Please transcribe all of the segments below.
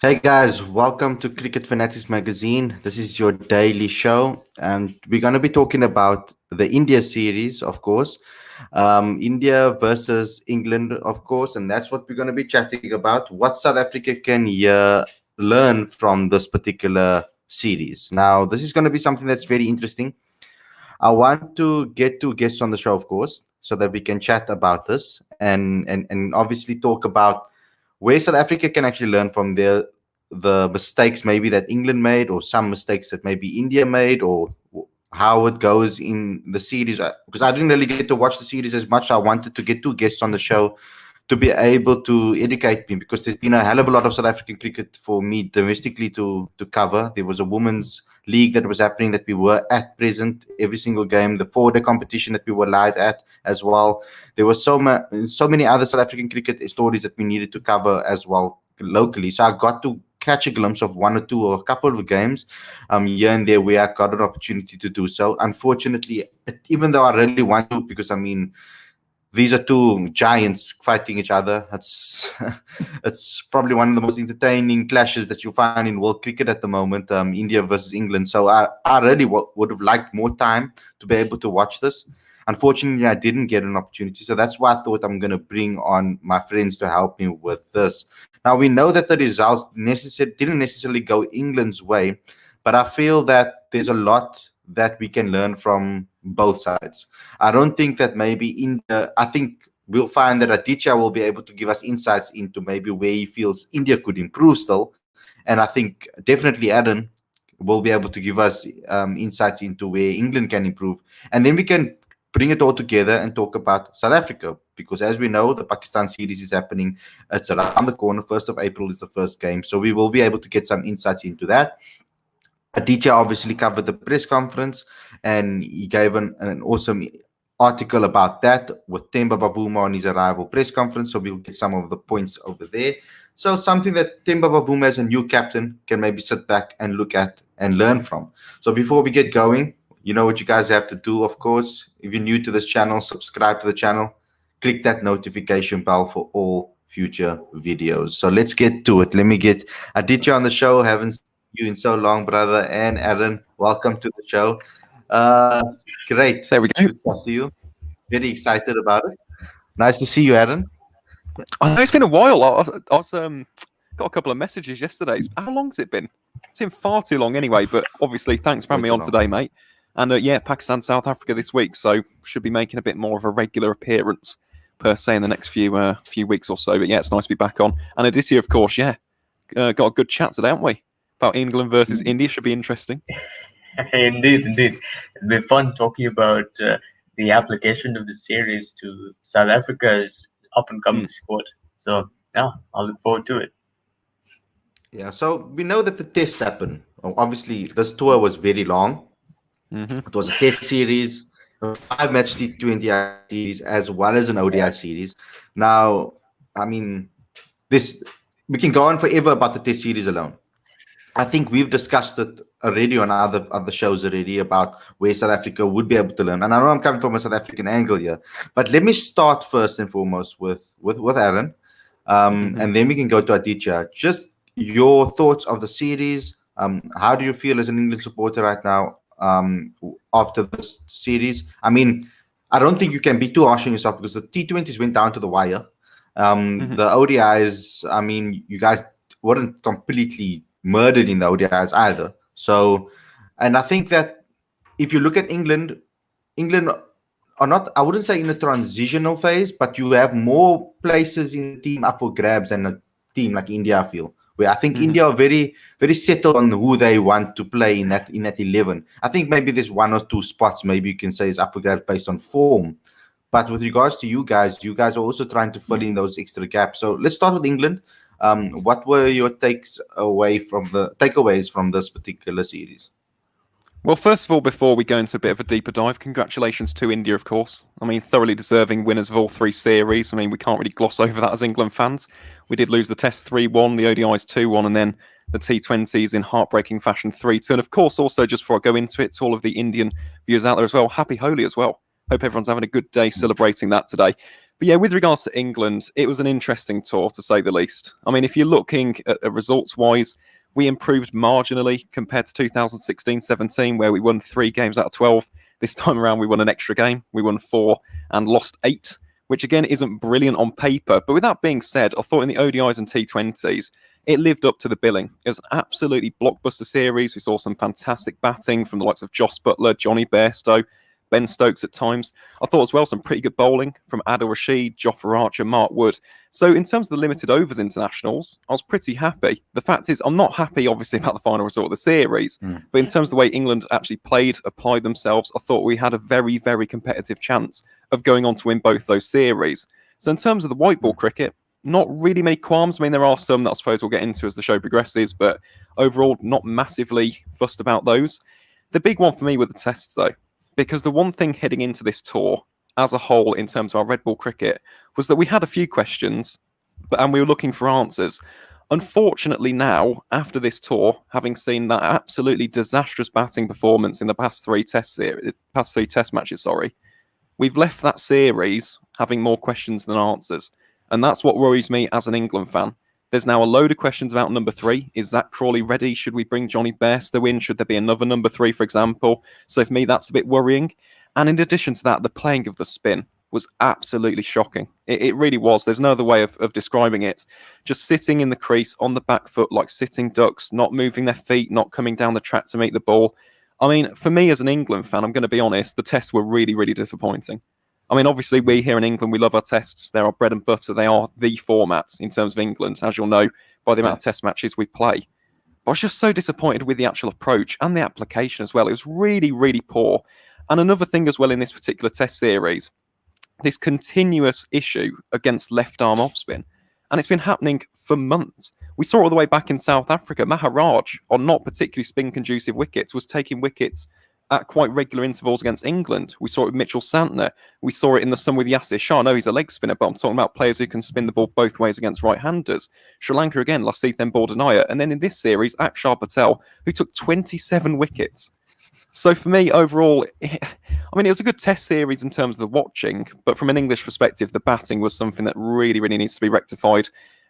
Hey guys, welcome to Cricket Fanatics Magazine. This is your daily show, and we're going to be talking about the India series, of course, India versus England, of course, and that's what we're going to be chatting about. What South Africa can learn from this particular series. Now, this is going to be something that's very interesting. I want to get two guests on the show, of course, so that we can chat about this and obviously talk about where South Africa can actually learn from the mistakes maybe that England made, or some mistakes that maybe India made, or how it goes in the series. Because I didn't really get to watch the series as much. I wanted to get two guests on the show to be able to educate me, because there's been a hell of a lot of South African cricket for me domestically to cover. There was a women's league that was happening that we were at present every single game, the 4-day competition that we were live at as well. There were so many other South African cricket stories that we needed to cover as well locally. So I got to catch a glimpse of one or two or a couple of games here and there where I got an opportunity to do so. Unfortunately, even though I really want to, because I mean, these are two giants fighting each other. It's it's probably one of the most entertaining clashes that you find in world cricket at the moment. India versus England. So I really would have liked more time to be able to watch this. Unfortunately, I didn't get an opportunity. So that's why I thought I'm going to bring on my friends to help me with this. Now, we know that the results didn't necessarily go England's way, but I feel that there's a lot that we can learn from both sides. I don't think that maybe India, I think we'll find that Aditya will be able to give us insights into maybe where he feels India could improve still. And I think definitely Adam will be able to give us insights into where England can improve. And then we can bring it all together and talk about South Africa. Because as we know, the Pakistan series is happening. It's around the corner. 1st of April is the first game. So we will be able to get some insights into that. Aditya obviously covered the press conference, and he gave an awesome article about that with Temba Bavuma on his arrival press conference. So we'll get some of the points over there. So something that Temba Bavuma as a new captain can maybe sit back and look at and learn from. So before we get going, you know what you guys have to do, of course. If you're new to this channel, subscribe to the channel. Click that notification bell for all future videos. So let's get to it. Let me get Aditya on the show. Haven't seen you in so long, brother. And Aaron, welcome to the show. Uh, Great. There we go. To talk to you. Very excited about it. Nice to see you, Aaron. I know it's been a while. I was got a couple of messages yesterday. How long has it been? It's been far too long anyway. But obviously, thanks for having me on today, mate. And yeah, Pakistan, South Africa this week. So should be making a bit more of a regular appearance per se in the next few weeks or so. But yeah, it's nice to be back on. And Aditya, of course, yeah, got a good chat today, haven't we? About England versus India. Should be interesting. Indeed. It'll be fun talking about the application of the series to South Africa's up and coming squad. So, yeah, I'll look forward to it. Yeah, so we know that the tests happen. Obviously, this tour was very long. It was a test series, a 5-match T20 series, as well as an ODI series. Now, I mean, we can go on forever about the test series alone. I think we've discussed it already on other shows already about where South Africa would be able to learn. And I know I'm coming from a South African angle here, but let me start first and foremost with Aaron, and then we can go to Aditya. Just your thoughts of the series. How do you feel as an England supporter right now after this series? I mean, I don't think you can be too harsh on yourself because the T20s went down to the wire. The ODIs, I mean, you guys weren't completely murdered in the ODIs either. So, and I think that if you look at England are not, I wouldn't say in a transitional phase, but you have more places in the team up for grabs than a team like India, I feel. Where I think India are very, very settled on who they want to play in that 11. I think maybe there's one or two spots maybe you can say is up for grabs based on form. But with regards to you guys are also trying to fill in those extra gaps. So let's start with England. What were your takeaways from this particular series? Well, first of all, before we go into a bit of a deeper dive, congratulations to India, of course. I mean, thoroughly deserving winners of all three series. I mean, we can't really gloss over that as England fans. We did lose the Test 3-1, the ODIs 2-1, and then the T20s in heartbreaking fashion 3-2. And of course, also, just before I go into it, to all of the Indian viewers out there as well, happy Holi as well. Hope everyone's having a good day celebrating that today. But yeah, with regards to England, it was an interesting tour, to say the least. I mean, if you're looking at results-wise, we improved marginally compared to 2016-17, where we won 3 games out of 12. This time around, we won an extra game. We won 4 and lost 8, which again isn't brilliant on paper. But with that being said, I thought in the ODIs and T20s, it lived up to the billing. It was an absolutely blockbuster series. We saw some fantastic batting from the likes of Joss Buttler, Johnny Bairstow, Ben Stokes at times. I thought as well some pretty good bowling from Adil Rashid, Jofra Archer, Mark Wood. So in terms of the limited overs internationals, I was pretty happy. The fact is, I'm not happy, obviously, about the final result of the series, but in terms of the way England actually played, applied themselves, I thought we had a very, very competitive chance of going on to win both those series. So in terms of the white ball cricket, not really many qualms. I mean, there are some that I suppose we'll get into as the show progresses, but overall, not massively fussed about those. The big one for me were the tests, though. Because the one thing heading into this tour, as a whole, in terms of our red ball cricket, was that we had a few questions, and we were looking for answers. Unfortunately now, after this tour, having seen that absolutely disastrous batting performance in the past 3 test matches, we've left that series having more questions than answers. And that's what worries me as an England fan. There's now a load of questions about number 3. Is Zach Crawley ready? Should we bring Johnny Bairstow in? Should there be another number 3, for example? So for me, that's a bit worrying. And in addition to that, the playing of the spin was absolutely shocking. It really was. There's no other way of describing it. Just sitting in the crease on the back foot like sitting ducks, not moving their feet, not coming down the track to meet the ball. I mean, for me as an England fan, I'm going to be honest, the tests were really, really disappointing. I mean, obviously, we here in England, we love our tests. They're our bread and butter. They are the format in terms of England, as you'll know, by the amount of test matches we play. But I was just so disappointed with the actual approach and the application as well. It was really, really poor. And another thing as well in this particular test series, this continuous issue against left-arm off-spin. And it's been happening for months. We saw it all the way back in South Africa. Maharaj, on not particularly spin-conducive wickets, was taking wickets at quite regular intervals against England. We saw it with Mitchell Santner. We saw it in the sun with Yasir Shah. I know he's a leg spinner, but I'm talking about players who can spin the ball both ways against right-handers. Sri Lanka again, Lasith Bordenaya. And then in this series, Akshar Patel, who took 27 wickets. So for me, overall, I mean, it was a good test series in terms of the watching, but from an English perspective, the batting was something that really, really needs to be rectified.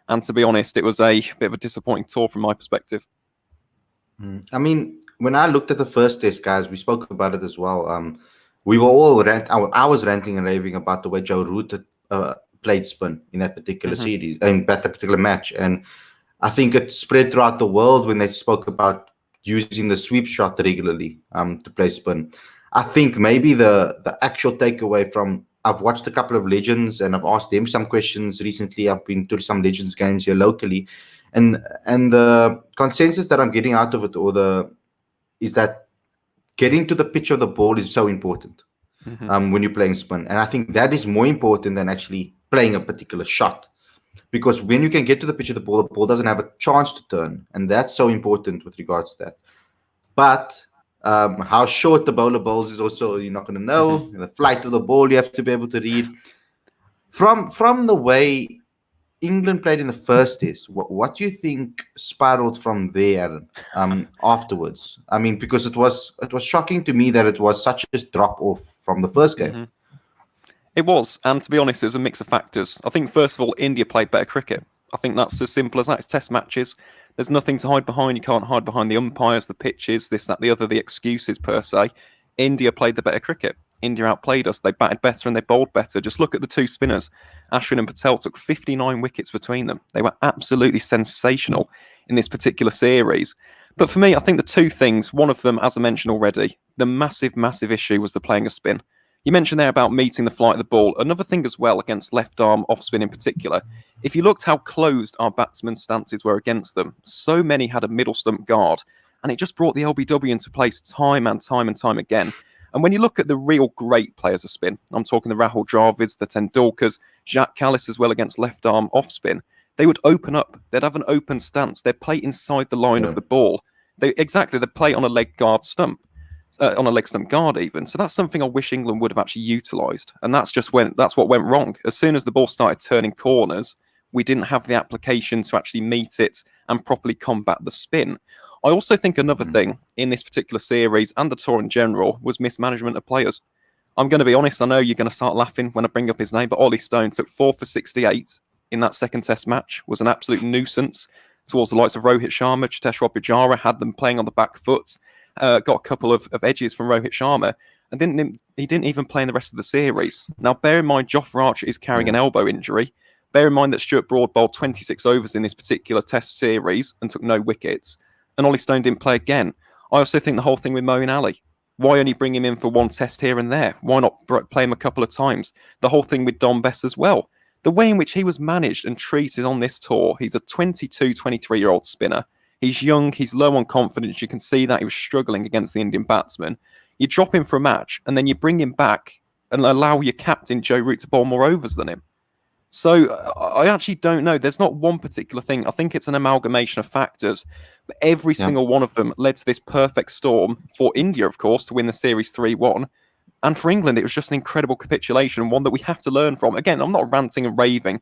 And to be honest, it was a bit of a disappointing tour from my perspective. I mean, when I looked at the first test, guys, we spoke about it as well. We were all I was ranting and raving about the way Joe Root played spin in that particular series, in that particular match, and I think it spread throughout the world when they spoke about using the sweep shot regularly to play spin. I think maybe the actual takeaway from I've watched a couple of Legends and I've asked them some questions recently. I've been to some Legends games here locally, and the consensus that I'm getting out of it is that getting to the pitch of the ball is so important when you're playing spin. And I think that is more important than actually playing a particular shot. Because when you can get to the pitch of the ball doesn't have a chance to turn. And that's so important with regards to that. But how short the bowler bowls is also, you're not going to know. The flight of the ball, you have to be able to read. From the way England played in the first test, what do you think spiraled from there afterwards? I mean, because it was shocking to me that it was such a drop off from the first game. It was, and to be honest, it was a mix of factors. I think first of all, India played better cricket. I think that's as simple as that. It's test matches. There's nothing to hide behind. You can't hide behind the umpires, the pitches, this, that, the other, the excuses per se. India played the better cricket. India outplayed us. They batted better and they bowled better. Just look at the two spinners. Ashwin and Patel took 59 wickets between them. They were absolutely sensational in this particular series. But for me, I think the two things, one of them, as I mentioned already, the massive, massive issue was the playing of spin. You mentioned there about meeting the flight of the ball. Another thing as well against left arm off spin in particular, if you looked how closed our batsmen's stances were against them, so many had a middle stump guard, and it just brought the LBW into place time and time and time again. And when you look at the real great players of spin, I'm talking the Rahul Dravids, the Tendulkars, Jacques Kallis as well against left arm off spin, they would open up. They'd have an open stance. They'd play inside the line of the ball. They'd play on a leg guard stump. On a leg stump guard even. So that's something I wish England would have actually utilised. And that's what went wrong. As soon as the ball started turning corners, we didn't have the application to actually meet it and properly combat the spin. I also think another thing in this particular series and the tour in general was mismanagement of players. I'm going to be honest, I know you're going to start laughing when I bring up his name, but Ollie Stone took 4 for 68 in that second test match, was an absolute nuisance towards the likes of Rohit Sharma. Cheteshwar Pujara had them playing on the back foot, got a couple of edges from Rohit Sharma, and he didn't even play in the rest of the series. Now, bear in mind, Jofra Archer is carrying an elbow injury. Bear in mind that Stuart Broad bowled 26 overs in this particular test series and took no wickets, and Ollie Stone didn't play again. I also think the whole thing with Moeen Ali, why only bring him in for one test here and there? Why not play him a couple of times? The whole thing with Dom Bess as well. The way in which he was managed and treated on this tour, he's a 22, 23-year-old spinner. He's young, he's low on confidence. You can see that he was struggling against the Indian batsmen. You drop him for a match and then you bring him back and allow your captain, Joe Root, to bowl more overs than him. So I actually don't know. There's not one particular thing. I think it's an amalgamation of factors. But every single one of them led to this perfect storm for India, of course, to win the series 3-1. And for England, it was just an incredible capitulation, one that we have to learn from. Again, I'm not ranting and raving.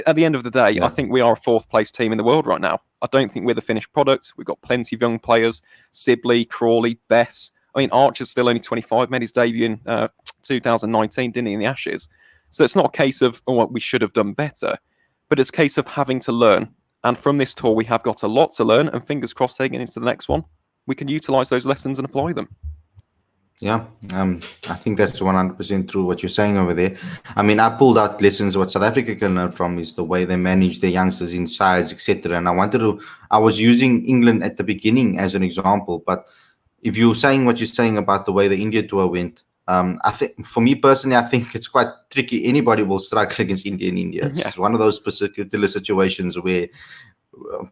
At the end of the day, I think we are a fourth-place team in the world right now. I don't think we're the finished product. We've got plenty of young players. Sibley, Crawley, Bess. I mean, Archer's still only 25, made his debut in 2019, didn't he, in the Ashes? So it's not a case of, oh, we should have done better, but it's a case of having to learn. And from this tour, we have got a lot to learn, and fingers crossed, taking into the next one, we can utilise those lessons and apply them. Yeah, I think that's 100% true what you're saying over there. I mean, I pulled out lessons what South Africa can learn from is the way they manage their youngsters in sides, etc. And I was using England at the beginning as an example, but if you're saying what you're saying about the way the India tour went, I think for me personally, I think it's quite tricky. Anybody will struggle against India in India. It's one of those particular situations where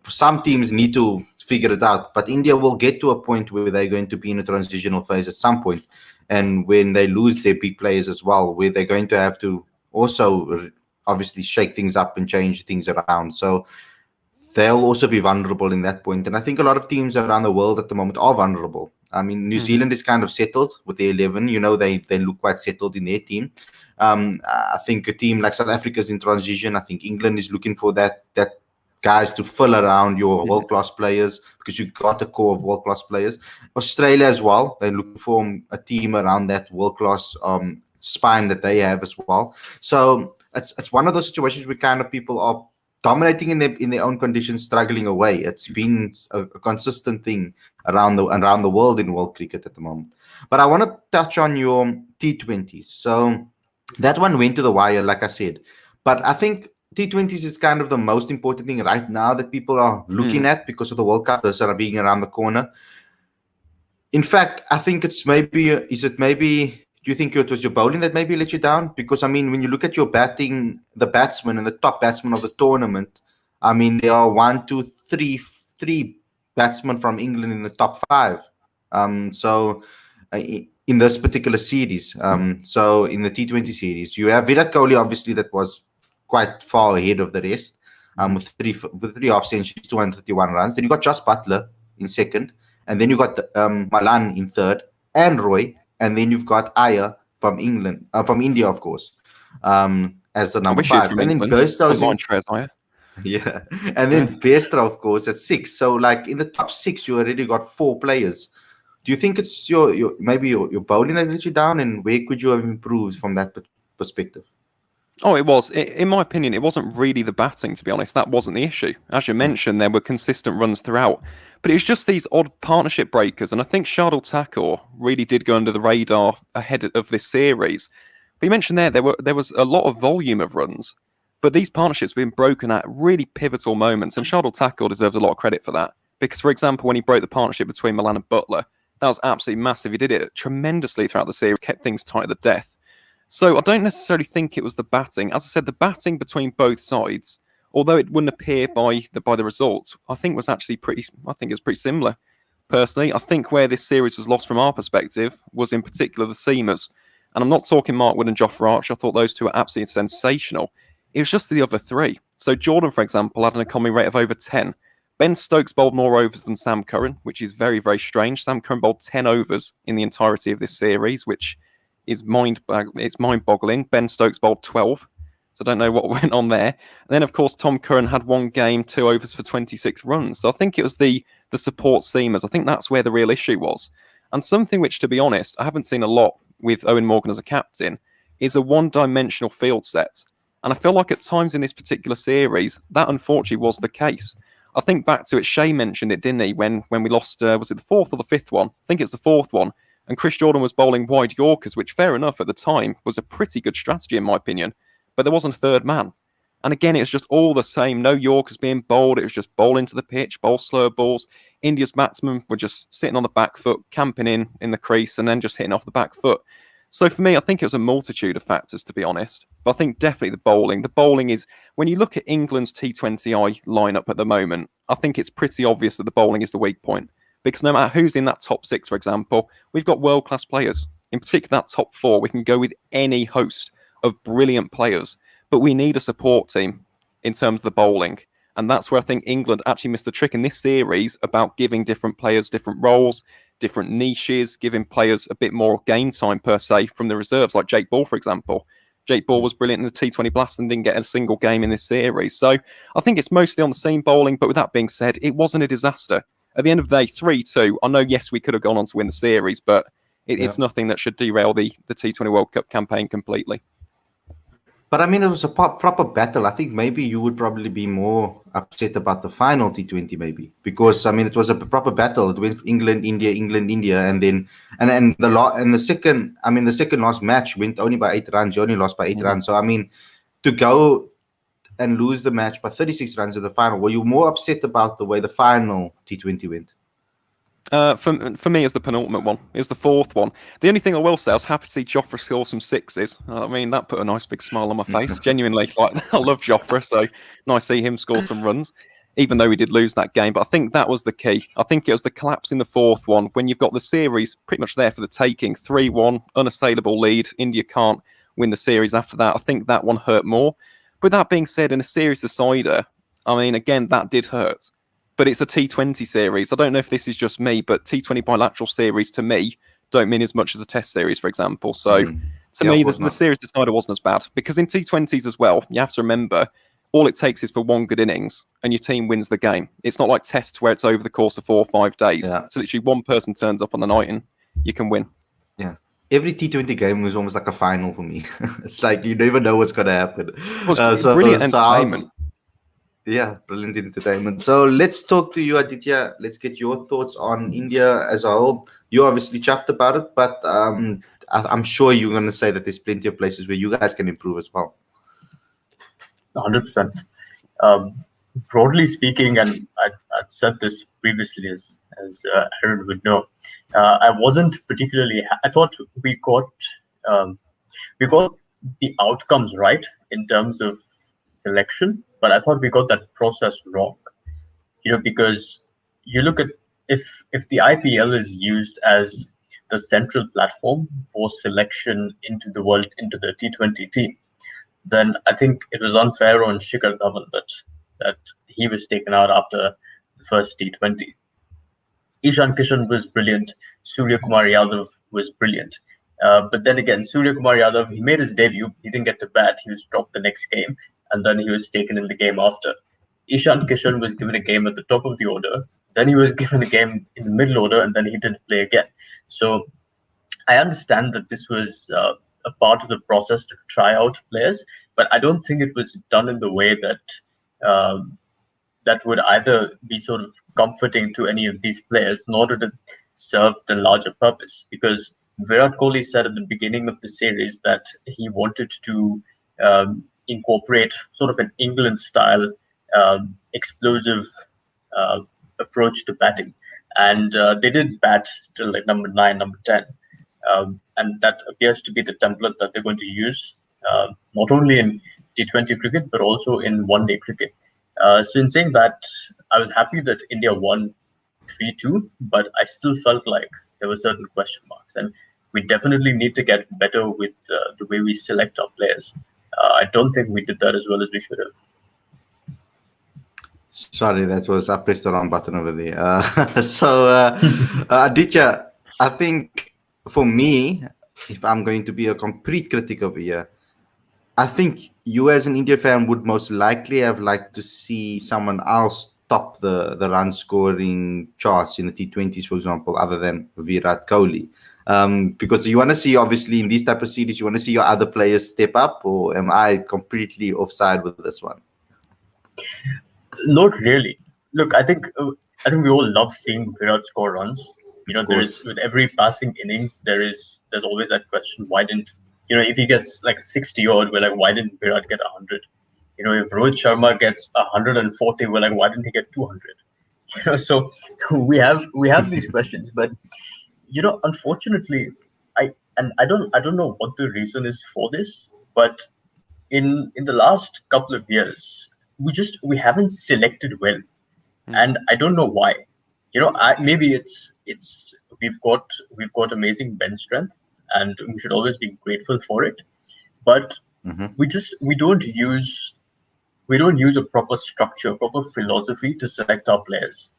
some teams need to figure it out, but India will get to a point where they're going to be in a transitional phase at some point, and when they lose their big players as well, where they're going to have to also obviously shake things up and change things around. So they'll also be vulnerable in that point. And I think a lot of teams around the world at the moment are vulnerable. I mean, New Zealand is kind of settled with their 11. You know, they look quite settled in their team. I think a team like South Africa is in transition. I think England is looking for that guys to fill around your world-class players, because you've got a core of world-class players. Australia as well, they look for a team around that world-class spine that they have as well. So it's one of those situations where kind of people are dominating in their own conditions, struggling away. It's been a consistent thing around the world in world cricket at the moment. But I want to touch on your T20s. So that one went to the wire, like I said. But I think T20s is kind of the most important thing right now that people are looking at because of the World Cup that's being around the corner. In fact, I think it's maybe, do you think it was your bowling that maybe let you down? Because, I mean, when you look at your batting, the batsmen and the top batsmen of the tournament, I mean, there are three batsmen from England in the top 5. So in this particular series, so in the T20 series, you have Virat Kohli, obviously, that was quite far ahead of the rest, with three half centuries, 231 runs. Then you got Josh Butler in second, and then you got Malan in third, and Roy, and then you've got Iyer from England, from India, of course, as the number 5. And then Bairstow's and then Bairstow, of course, at 6. So, like in the top 6, you already got 4 players. Do you think it's your bowling that let you down, and where could you have improved from that perspective? Oh, it was. In my opinion, it wasn't really the batting, to be honest. That wasn't the issue. As you mentioned, there were consistent runs throughout. But it was just these odd partnership breakers. And I think Shardul Thakur really did go under the radar ahead of this series. But you mentioned there was a lot of volume of runs. But these partnerships have been broken at really pivotal moments. And Shardul Thakur deserves a lot of credit for that. Because, for example, when he broke the partnership between Malan and Butler, that was absolutely massive. He did it tremendously throughout the series, kept things tight at the death. So I don't necessarily think it was the batting. As I said, the batting between both sides, although it wouldn't appear by the results, I think was actually pretty similar. Personally, I think where this series was lost from our perspective was in particular the seamers. And I'm not talking Mark Wood and Jofra Archer. I thought those two were absolutely sensational. It was just the other 3. So Jordan, for example, had an economy rate of over 10. Ben Stokes bowled more overs than Sam Curran, which is very, very strange. Sam Curran bowled 10 overs in the entirety of this series, which is mind-boggling. Ben Stokes bowled 12, so I don't know what went on there. And then, of course, Tom Curran had 1 game, 2 overs for 26 runs. So I think it was the support seamers. I think that's where the real issue was. And something which, to be honest, I haven't seen a lot with Owen Morgan as a captain is a one-dimensional field set. And I feel like at times in this particular series, that unfortunately was the case. I think back to it, Shea mentioned it, didn't he, when we lost, was it the fourth or the fifth one? I think it's the fourth one. And Chris Jordan was bowling wide Yorkers, which, fair enough, at the time was a pretty good strategy, in my opinion. But there wasn't a third man. And again, it was just all the same. No Yorkers being bowled. It was just bowl into the pitch, bowl slow balls. India's batsmen were just sitting on the back foot, camping in the crease, and then just hitting off the back foot. So for me, I think it was a multitude of factors, to be honest. But I think definitely the bowling. The bowling is, when you look at England's T20I lineup at the moment, I think it's pretty obvious that the bowling is the weak point. Because no matter who's in that top six, for example, we've got world-class players. In particular, that top four, we can go with any host of brilliant players. But we need a support team in terms of the bowling. And that's where I think England actually missed the trick in this series about giving different players different roles, different niches, giving players a bit more game time per se from the reserves, like Jake Ball, for example. Jake Ball was brilliant in the T20 Blast and didn't get a single game in this series. So I think it's mostly on the seam bowling. But with that being said, it wasn't a disaster. At the end of the day, 3-2. I know, yes, we could have gone on to win the series, but it's nothing that should derail the T20 World Cup campaign completely. But I mean, it was a proper battle. I think maybe you would probably be more upset about the final T20, maybe, because I mean, it was a proper battle. It went England, India, and then the second last match went only by 8 runs. You only lost by 8 runs. So I mean, to go and lose the match by 36 runs in the final, were you more upset about the way the final T20 went? For me, it's the penultimate one. It's the fourth one. The only thing I will say, I was happy to see Jofra score some sixes. I mean, that put a nice big smile on my face. Genuinely, I love Jofra, so nice to see him score some runs, even though we did lose that game. But I think that was the key. I think it was the collapse in the fourth one, when you've got the series pretty much there for the taking. 3-1, unassailable lead. India can't win the series after that. I think that one hurt more. But that being said, in a series decider, I mean, again, that did hurt. But it's a T20 series. I don't know if this is just me, but T20 bilateral series to me don't mean as much as a test series, for example. So to me, the series decider wasn't as bad. Because in T20s as well, you have to remember, all it takes is for one good innings and your team wins the game. It's not like tests where it's over the course of 4 or 5 days. Yeah. So literally one person turns up on the night and you can win. Yeah. Every T20 game was almost like a final for me. It's like you never know what's going to happen. Brilliant entertainment. Yeah, brilliant entertainment. So let's talk to you, Aditya. Let's get your thoughts on India as a whole. You're obviously chuffed about it, but I'm sure you're going to say that there's plenty of places where you guys can improve as well. 100%. Broadly speaking, and I'd said this previously, as Aaron would know, I wasn't particularly. I thought we got the outcomes right in terms of selection, but I thought we got that process wrong. Because you look at if the IPL is used as the central platform for selection into the T20 team, then I think it was unfair on Shikhar Dhawan that he was taken out after the first T20. Ishan Kishan was brilliant. Surya Kumar Yadav was brilliant. But then again, Surya Kumar Yadav, he made his debut. He didn't get to bat. He was dropped the next game, and then he was taken in the game after. Ishan Kishan was given a game at the top of the order. Then he was given a game in the middle order, and then he didn't play again. So I understand that this was a part of the process to try out players, but I don't think it was done in the way that that would either be sort of comforting to any of these players, nor did it serve the larger purpose. Because Virat Kohli said at the beginning of the series that he wanted to incorporate sort of an England-style explosive approach to batting. And they did bat till like number 9, number 10. And that appears to be the template that they're going to use, not only in T20 cricket, but also in one-day cricket. So in saying that, I was happy that India won 3-2, but I still felt like there were certain question marks. And we definitely need to get better with the way we select our players. I don't think we did that as well as we should have. Sorry, I pressed the wrong button over there. So, Aditya, I think for me, if I'm going to be a complete critic over here, I think you as an India fan would most likely have liked to see someone else top the run scoring charts in the T20s, for example, other than Virat Kohli? Because you want to see, obviously, in these type of series, you want to see your other players step up, or am I completely offside with this one? Not really. Look, I think we all love seeing Virat score runs. Of There's course. with every passing innings, there's always that question: why didn't if he gets like 60 odd, we're like, why didn't Virat get 100? If Rohit Sharma gets 140, we're like, why didn't he get 200? So we have these questions, but unfortunately, I don't know what the reason is for this, but in the last couple of years, we haven't selected well, and I don't know why. Maybe it's we've got amazing bench strength, and we should always be grateful for it. But Hmm. we don't use a proper structure, proper philosophy to select our players.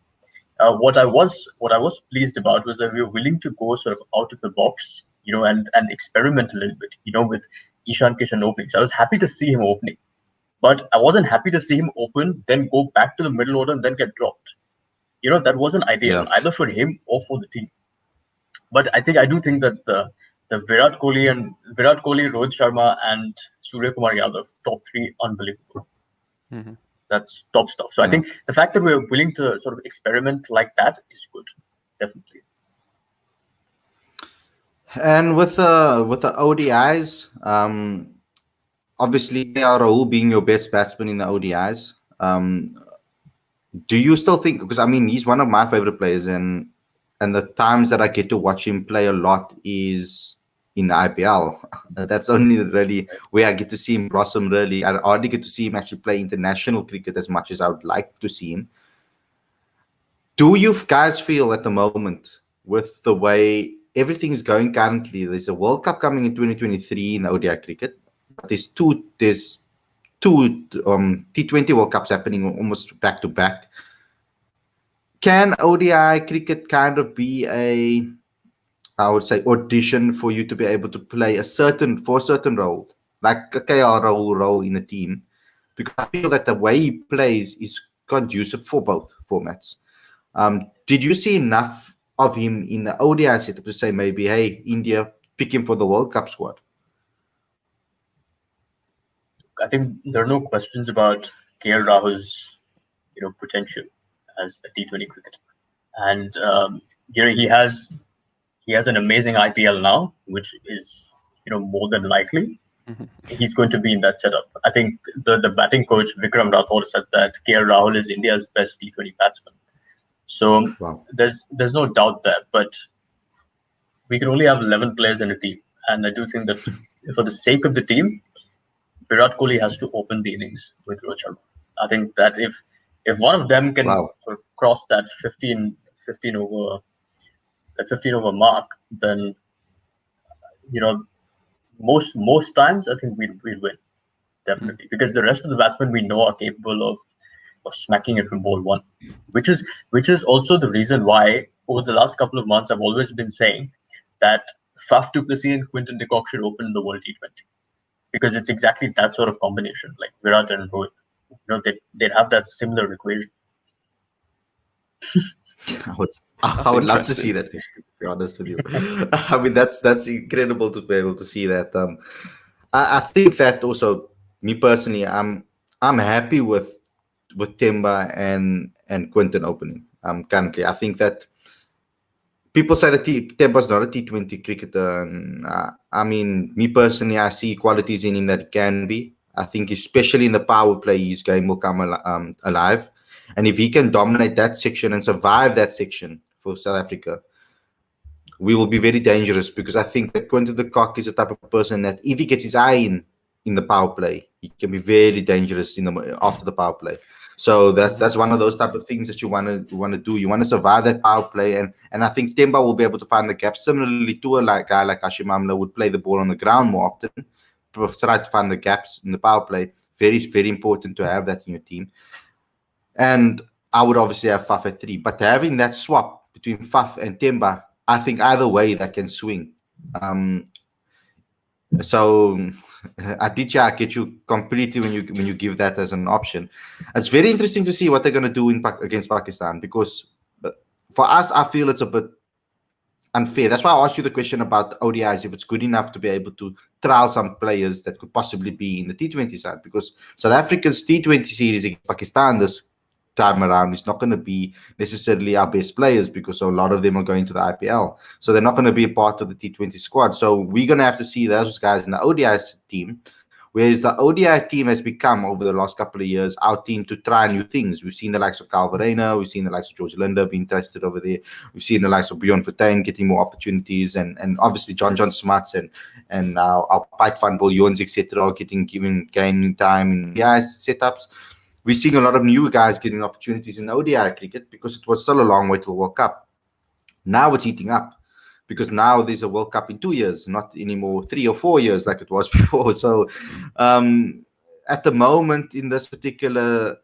What I was pleased about was that we were willing to go sort of out of the box, and experiment a little bit, with Ishan Kishan opening. So I was happy to see him opening, but I wasn't happy to see him open, then go back to the middle order and then get dropped. That wasn't ideal Yeah. either for him or for the team. But I do think that the Virat Kohli, Rohit Sharma, and Surya Kumar Yadav, top three, unbelievable. Mhm. That's top stuff. So I Yeah. think the fact that we're willing to sort of experiment like that is good, definitely. And with the ODIs, obviously Rahul being your best batsman in the ODIs, do you still think? Because I mean, he's one of my favorite players, and the times that I get to watch him play a lot is in the IPL. That's only really where I get to see him blossom. Really, I hardly get to see him actually play international cricket as much as I would like to see him. Do you guys feel at the moment, with the way everything is going currently, there's a World Cup coming in 2023 in ODI cricket, but there's two T20 World Cups happening almost back to back. Can ODI cricket kind of be I would say, audition for you to be able to play a certain role, like a KR role in a team? Because I feel that the way he plays is conducive for both formats. Did you see enough of him in the ODI setup to say maybe, hey, India, pick him for the World Cup squad? I think there are no questions about KL Rahul's potential as a T20 cricketer, and he has an amazing IPL now, which is more than likely Mhm. he's going to be in that setup. I think the batting coach Vikram Rathore said that KL Rahul is India's best T20 batsman. So Wow. there's no doubt there, but we can only have 11 players in a team, and I do think that for the sake of the team, Virat Kohli has to open the innings with Rohit Sharma. I think that if one of them can Wow. sort of cross that 15 over that 15 over mark, then you know most times I think we'd win, definitely, because the rest of the batsmen we know are capable of smacking it from ball one, which is also the reason why over the last couple of months I've always been saying that Faf du Plessis and Quinton de Kock should open the World T20, because it's exactly that sort of combination, like Virat and Rohit. They'd have that similar equation. I would, That's I would love to see interesting. that, to be honest with you. I mean, that's incredible to be able to see that. I think that also, me personally, I'm happy with Temba and Quinton opening. Currently, I think that people say that Temba's not a T20 cricketer, and I mean, me personally, I see qualities in him that he can be. I think, especially in the power play, his game will come alive, and if he can dominate that section and survive that section for South Africa, we will be very dangerous, because I think that Quinton de Kock is the type of person that if he gets his eye in the power play, he can be very dangerous after the power play. So that's one of those type of things that you want to do. You want to survive that power play, and I think Temba will be able to find the gaps. Similarly to a guy like Hashim Amla would play the ball on the ground more often, try to find the gaps in the power play. Very, very important to have that in your team. And I would obviously have Faf at 3. But having that swap between Faf and Temba, I think either way that can swing. Um, So, Aditya, I get you completely when you give that as an option. It's very interesting to see what they're going to do against Pakistan, because for us, I feel it's a bit unfair. That's why I asked you the question about ODIs, if it's good enough to be able to trial some players that could possibly be in the T20 side, because South Africa's T20 series against Pakistan this time around is not going to be necessarily our best players, because a lot of them are going to the IPL. So they're not going to be a part of the T20 squad. So we're going to have to see those guys in the ODI team. Whereas the ODI team has become, over the last couple of years, our team to try new things. We've seen the likes of Kyle Verreynne, we've seen the likes of George Linder being tested over there. We've seen the likes of Bjorn Fortuin getting more opportunities, and obviously John Smuts and our Piet van Biljon's, etc., gaining time in ODI setups. We're seeing a lot of new guys getting opportunities in ODI cricket, because it was still a long way to the World Cup. Now it's heating up, because now there's a World Cup in 2 years, not anymore 3 or 4 years like it was before. So at the moment, in this particular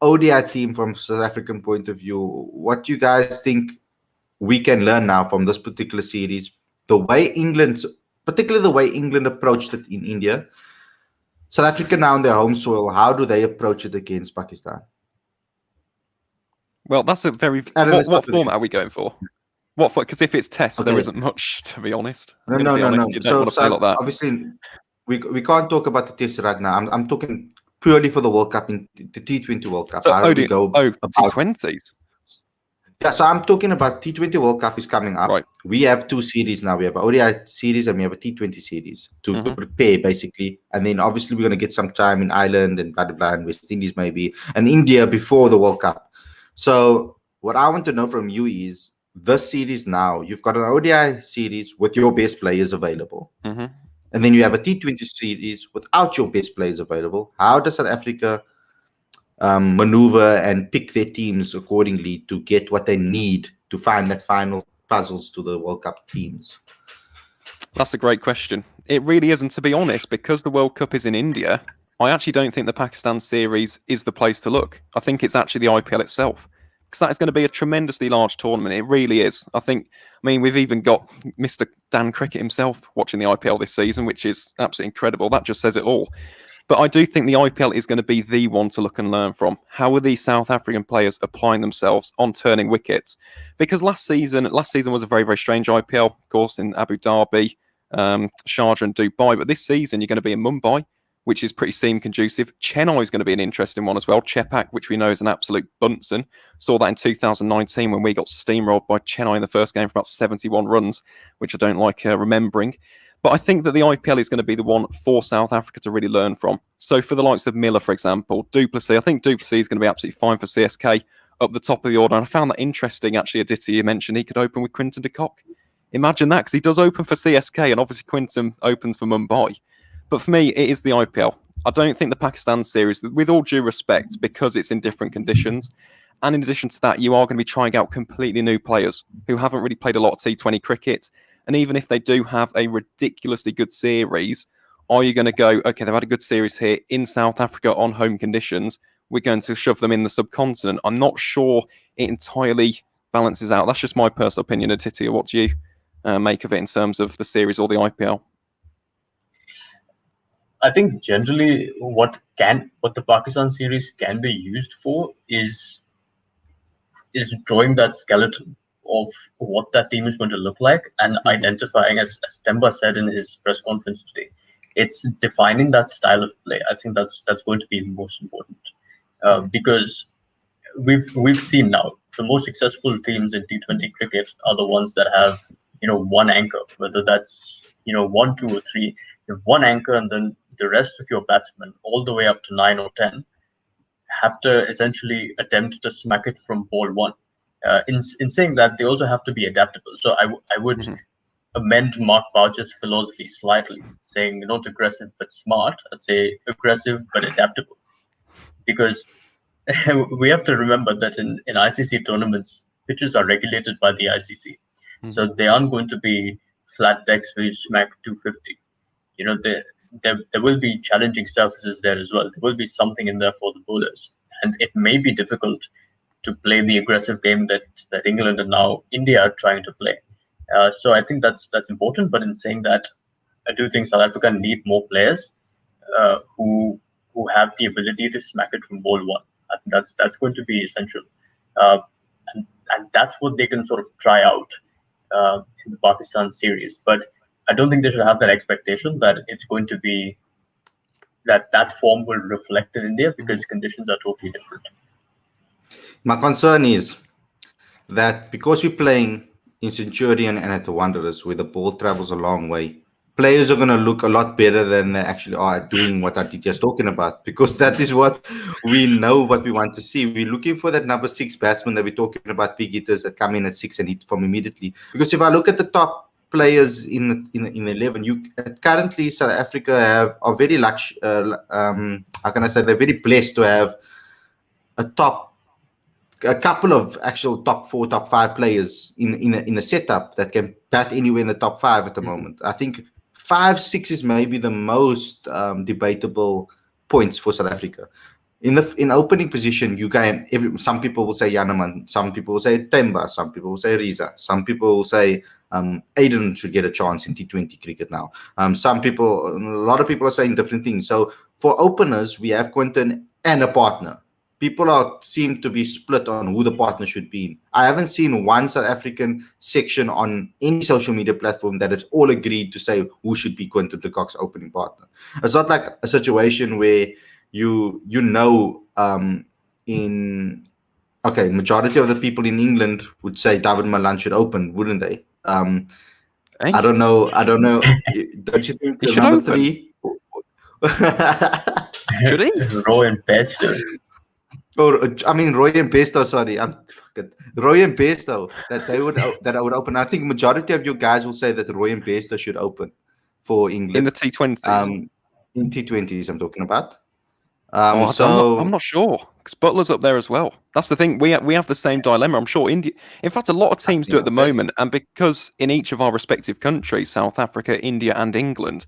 ODI team, from South African point of view, what do you guys think we can learn now from this particular series? Particularly the way England approached it in India. South Africa now on their home soil, how do they approach it against Pakistan? Well, that's a very... What format are we going for? What? Because if it's test, there isn't much, to be honest. No. You don't want to play like that. Obviously, we can't talk about the test right now. I'm talking purely for the World Cup, in the T20 World Cup. So, how do we go? T20s. Yeah, so I'm talking about T20 World Cup is coming up. Right. We have 2 series now. We have an ODI series and we have a T20 series to prepare, basically. And then obviously we're going to get some time in Ireland and blah, blah, blah, and West Indies maybe, and India before the World Cup. So what I want to know from you is, this series now, you've got an ODI series with your best players available. And then you have a T20 series without your best players available. How does South Africa maneuver and pick their teams accordingly to get what they need to find that final puzzles to the World Cup teams? That's a great question. It really isn't, to be honest, because the World Cup is in India. I actually don't think the Pakistan series is the place to look. I think it's actually the IPL itself, because that is going to be a tremendously large tournament. It really is. We've even got Mr. Dan Cricket himself watching the IPL this season, which is absolutely incredible. That just says it all. But I do think the IPL is going to be the one to look and learn from. How are these South African players applying themselves on turning wickets? Because last season was a very, very strange IPL, of course, in Abu Dhabi, Sharjah and Dubai. But this season, you're going to be in Mumbai, which is pretty seam conducive. Chennai is going to be an interesting one as well. Chepak, which we know is an absolute Bunsen. Saw that in 2019 when we got steamrolled by Chennai in the first game for about 71 runs, which I don't like remembering. But I think that the IPL is going to be the one for South Africa to really learn from. So for the likes of Miller, for example, I think du Plessis is going to be absolutely fine for CSK up the top of the order. And I found that interesting, actually, Aditya, you mentioned he could open with Quinton de Kock. Imagine that, because he does open for CSK, and obviously Quinton opens for Mumbai. But for me, it is the IPL. I don't think the Pakistan series, with all due respect, because it's in different conditions, and in addition to that, you are going to be trying out completely new players who haven't really played a lot of T20 cricket. And even if they do have a ridiculously good series, are you going to go, okay, they've had a good series here in South Africa on home conditions, we're going to shove them in the subcontinent? I'm not sure it entirely balances out. That's just my personal opinion. Aditya, what do you make of it in terms of the series or the IPL? I think generally what the Pakistan series can be used for is drawing that skeleton of what that team is going to look like, and identifying, as Temba said in his press conference today, it's defining that style of play. I think that's going to be most important, because we've seen now the most successful teams in T20 cricket are the ones that have one anchor, whether that's 1, 2, or 3. You have one anchor, and then the rest of your batsmen, all the way up to 9 or 10, have to essentially attempt to smack it from ball 1. In saying that, they also have to be adaptable. So I would amend Mark Boucher's philosophy slightly, saying not aggressive but smart. I'd say aggressive but adaptable, because we have to remember that in ICC tournaments, pitches are regulated by the ICC. So they aren't going to be flat decks where you smack 250. There will be challenging surfaces there as well. There will be something in there for the bowlers, and it may be difficult to play the aggressive game that England and now India are trying to play. So I think that's important. But in saying that, I do think South Africa need more players who have the ability to smack it from ball one. I think that's going to be essential, uh, and that's what they can sort of try out in the Pakistan series. But I don't think they should have that expectation that it's going to be that form will reflect in India because conditions are totally different. My concern is that because we're playing in Centurion and at the Wanderers, where the ball travels a long way, players are going to look a lot better than they actually are at doing what Aditya's talking about, because that is what we know what we want to see. We're looking for that number 6 batsman that we're talking about, big hitters that come in at 6 and hit from immediately. Because if I look at the top players in 11, you currently South Africa are very how can I say, they're very blessed to have a couple of actual top 4, top 5 players in a setup that can bat anywhere in the top 5 at the moment. I think 5, 6 is maybe the most debatable points for South Africa. In opening position, you can. Some people will say Yanaman, some people will say Temba, some people will say Riza, some people will say Aiden should get a chance in T20 cricket now. A lot of people are saying different things. So for openers, we have Quinton and a partner. People seem to be split on who the partner should be. I haven't seen one South African section on any social media platform that has all agreed to say who should be Quinton de Kock's opening partner. It's not like a situation where majority of the people in England would say David Malan should open, wouldn't they? I don't know. Don't you think He should number open. 3? Should he? Roy and Pester. Roy and Pesto. Sorry, Roy and Pesto. That I would open. I think majority of you guys will say that Roy and Pesto should open for England In the T20s. In T20s, I'm talking about. I'm not sure, because Butler's up there as well. That's the thing. We have the same dilemma. I'm sure India. In fact, a lot of teams do at the moment, and because in each of our respective countries, South Africa, India, and England,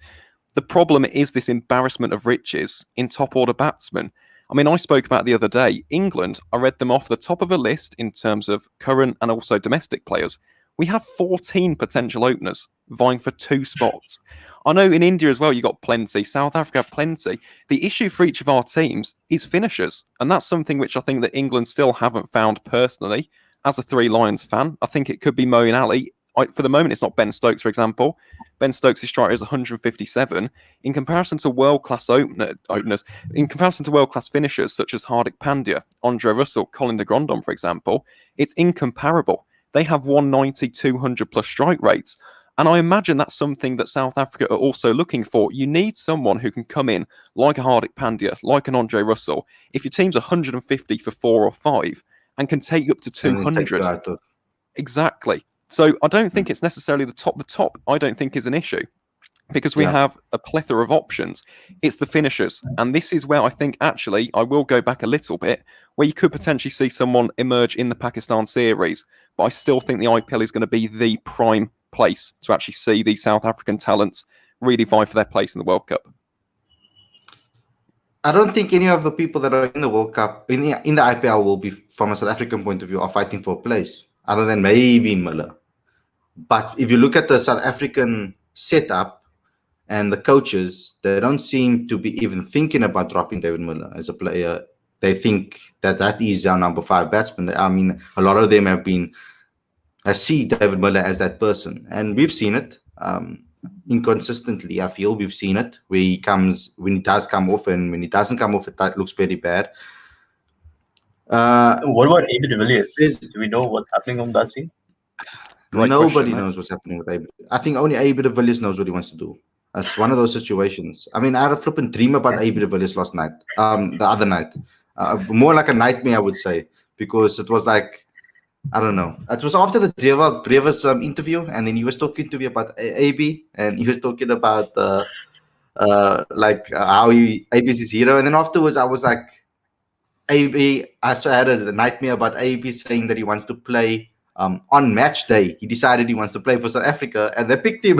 the problem is this embarrassment of riches in top order batsmen. I mean, I spoke about the other day, England, I read them off the top of a list in terms of current and also domestic players. We have 14 potential openers vying for 2 spots. I know in India as well, you got plenty. South Africa have plenty. The issue for each of our teams is finishers. And that's something which I think that England still haven't found personally. As a 3 Lions fan, I think it could be Moeen Ali. For the moment, it's not Ben Stokes, for example. Ben Stokes' strike is 157. In comparison to world-class openers, in comparison to world-class finishers such as Hardik Pandya, Andre Russell, Colin de Grandon, for example, it's incomparable. They have 190, 200 plus strike rates. And I imagine that's something that South Africa are also looking for. You need someone who can come in like a Hardik Pandya, like an Andre Russell. If your team's 150 for 4 or 5 and can take you up to 200. Exactly. So I don't think it's necessarily the top, I don't think is an issue because we have a plethora of options. It's the finishers. And this is where I think actually I will go back a little bit where you could potentially see someone emerge in the Pakistan series. But I still think the IPL is going to be the prime place to actually see these South African talents really vie for their place in the World Cup. I don't think any of the people that are in the World Cup, in the IPL, will be, from a South African point of view, are fighting for a place, other than maybe Miller. But if you look at the South African setup and the coaches, they don't seem to be even thinking about dropping David Miller as a player. They think that is our number 5 batsman. I mean, a lot of them see David Miller as that person. And we've seen it inconsistently. I feel we've seen it where when he does come off, and when he doesn't come off, that looks very bad. What about AB de Villiers? Do we know what's happening on that scene? Nobody knows what's happening with AB. I think only AB de Villiers knows what he wants to do. That's one of those situations. I mean, I had a flippant dream about AB de Villiers last night, the other night. More like a nightmare, I would say, because it was like, I don't know. It was after the Brevis interview, and then he was talking to me about AB, and he was talking about how AB is his hero. And then afterwards, I was like, AB, I had a nightmare about AB saying that he wants to play on match day. He decided he wants to play for South Africa, and they picked him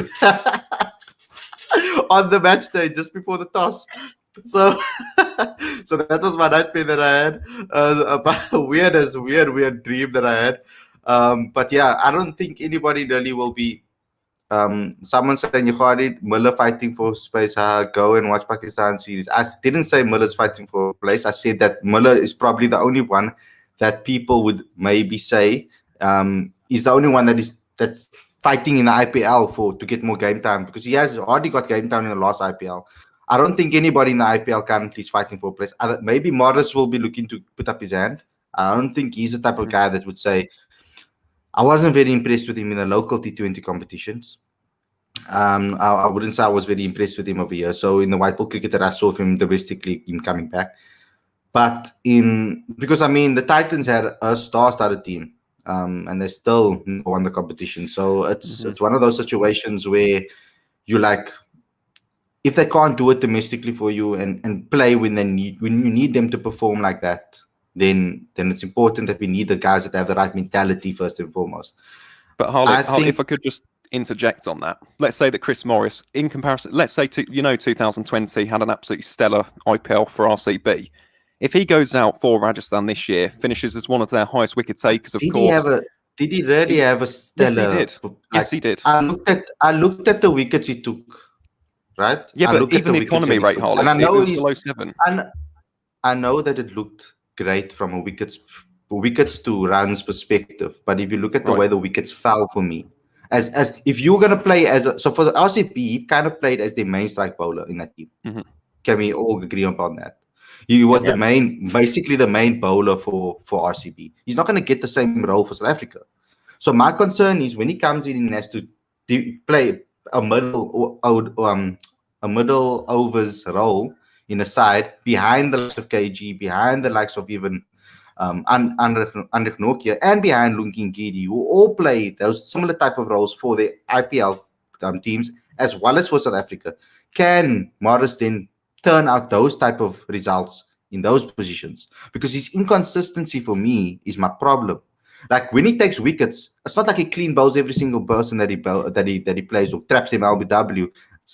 on the match day just before the toss. So that was my nightmare that I had. About a weird dream that I had. But yeah, I don't think anybody really will be someone saying Yukhari, Miller fighting for space. Go and watch Pakistan series. I didn't say Miller's fighting for a place. I said that Miller is probably the only one that people would maybe say is the only one that's fighting in the IPL to get more game time, because he has already got game time in the last IPL. I don't think anybody in the IPL currently is fighting for a place. Maybe Morris will be looking to put up his hand. I don't think he's the type of guy that would say. I wasn't very impressed with him in the local T20 competitions. I wouldn't say I was very impressed with him over here. So in the white ball cricket that I saw him domestically, him coming back. But because the Titans had a star-studded team, and they still won the competition. So it's one of those situations where you like, if they can't do it domestically for you and play when you need them to perform like that, then it's important that we need the guys that have the right mentality first and foremost. But Harley, if I could just interject on that, let's say that Chris Morris, in comparison, let's say 2020 had an absolutely stellar IPL for RCB. If he goes out for Rajasthan this year, finishes as one of their highest wicket takers, of course. Did he really have a stellar? Yes, he did. I looked at the wickets he took. Right? Yeah, but even the economy rate, Harley, and I know it was below 7. And I know that it looked great from a wickets to runs perspective, but if you look at the way the wickets fell for me, as if you're going to play so for the RCB, he kind of played as their main strike bowler in that team. Can we all agree upon that? He was basically the main bowler for RCB. He's not going to get the same role for South Africa. So my concern is when he comes in, he has to play a middle overs role in a side behind the likes of KG, behind the likes of even Andrich Nokia, and behind Lungi Ngidi, who all play those similar type of roles for the IPL teams as well as for South Africa. Can Morris then turn out those type of results in those positions? Because his inconsistency for me is my problem. Like when he takes wickets, it's not like he clean bowls every single person that he plays or traps him LBW.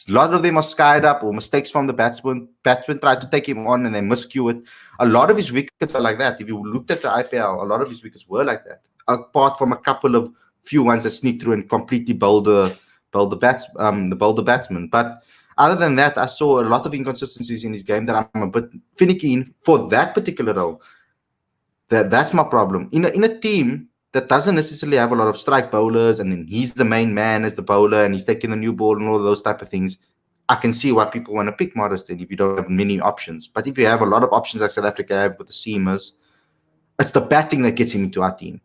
A lot of them are skied up or mistakes from the batsman. Batsmen try to take him on and they miscue it. A lot of his wickets are like that. If you looked at the IPL, a lot of his wickets were like that. Apart from a couple of few ones that sneak through and completely bowl the batsman. But other than that, I saw a lot of inconsistencies in his game that I'm a bit finicky in for that particular role. That's my problem. In a team that doesn't necessarily have a lot of strike bowlers, and then he's the main man as the bowler, and he's taking the new ball and all of those type of things, I can see why people want to pick Morris then if you don't have many options. But if you have a lot of options like South Africa have with the seamers, it's the batting that gets him into our team.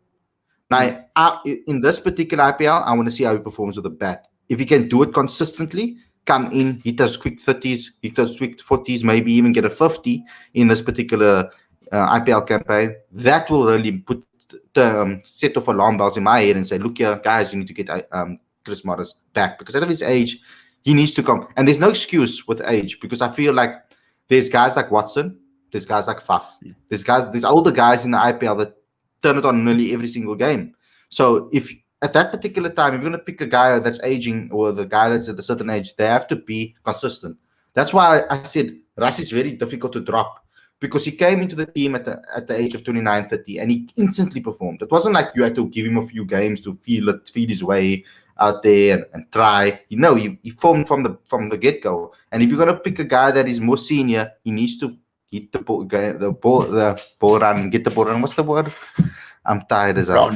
Now, in this particular IPL, I want to see how he performs with the bat. If he can do it consistently, come in, hit those quick 30s, hit those quick 40s, maybe even get a 50 in this particular IPL campaign, that will really put set off alarm bells in my head and say, look here, guys, you need to get Chris Morris back, because at his age, he needs to come. And there's no excuse with age, because I feel like there's guys like Watson, there's guys like Faf, there's older guys in the IPL that turn it on nearly every single game. So if at that particular time, if you're going to pick a guy that's aging or the guy that's at a certain age, they have to be consistent. That's why I said Russ is very difficult to drop, because he came into the team at the age of 29, 30, and he instantly performed. It wasn't like you had to give him a few games to feel his way out there and try. He formed from the get-go. And if you're going to pick a guy that is more senior, he needs to hit the ball run, get the ball run. What's the word? I'm tired as hell.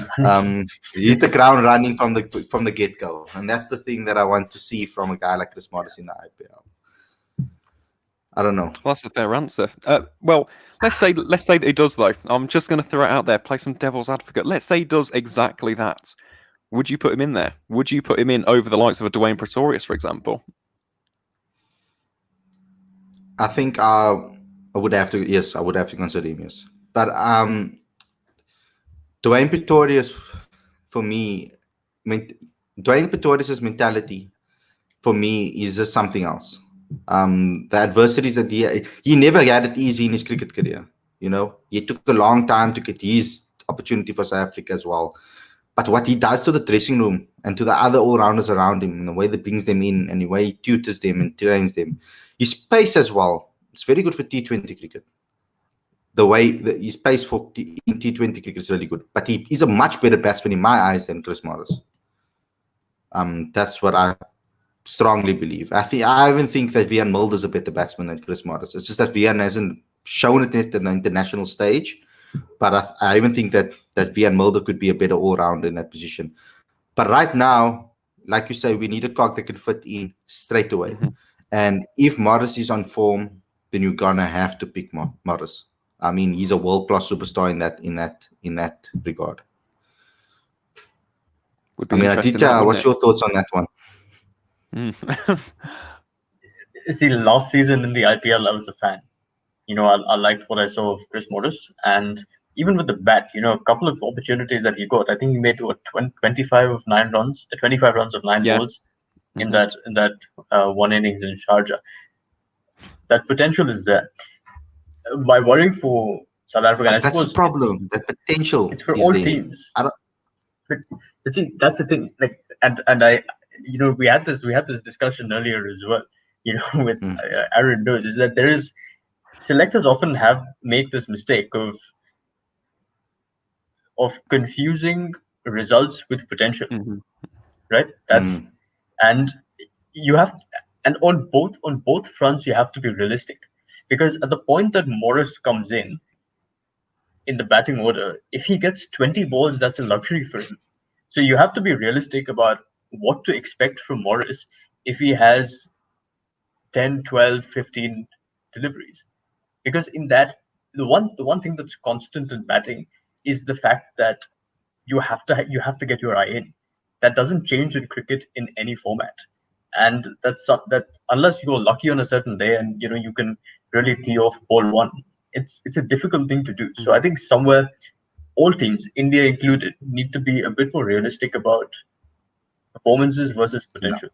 Hit the ground running from the get-go. And that's the thing that I want to see from a guy like Chris Morris in the IPL. I don't know. Well, that's a fair answer. Well, let's say that he does, though. I'm just going to throw it out there, play some devil's advocate. Let's say he does exactly that. Would you put him in there? Would you put him in over the likes of a Dwayne Pretorius, for example? I think I would have to. Yes, I would have to consider him. Yes, but Dwayne Pretorius, for me, Dwayne Pretorius' mentality, for me, is just something else. The adversities that he never had it easy in his cricket career. He took a long time to get his opportunity for South Africa as well. But what he does to the dressing room and to the other all-rounders around him, and the way that brings them in and the way he tutors them and trains them, his pace as well, it's very good for T20 cricket. The way that his pace for T20 cricket is really good. But he's a much better batsman in my eyes than Chris Morris. That's what I strongly believe. I even think that Vian Mulder's a better batsman than Chris Morris. It's just that Vian hasn't shown it at the international stage. But I even think that Vian Mulder could be a better all-rounder in that position. But right now, like you say, we need a cog that can fit in straight away. And if Morris is on form, then you're gonna have to pick Morris. I mean, he's a world-class superstar in that regard. Would be I mean, interesting, Aditya, wouldn't what's it? your thoughts on that one? See, last season in the IPL, I was a fan. I liked what I saw of Chris Morris, and even with the bat, a couple of opportunities that he got. I think he made 25 of 9 runs, 25 runs of 9 balls in that one innings in Sharjah. That potential is there. My worry for South Africa, and I That's suppose the problem. That potential it's for is all there. teams. I don't, But see, that's the thing. Like, and I, we had this discussion earlier as well. With Aaron knows is that there is selectors often make this mistake of confusing results with potential, right? And you have, and on both fronts you have to be realistic, because at the point that Morris comes in the batting order, if he gets 20 balls, that's a luxury for him. So you have to be realistic about what to expect from Morris if he has 10, 12, 15 deliveries. Because in that, the one thing that's constant in batting is the fact that you have to get your eye in. That doesn't change in cricket in any format. And that unless you're lucky on a certain day and you can really tee off ball one, it's a difficult thing to do. So I think somewhere all teams, India included, need to be a bit more realistic about performances versus potential.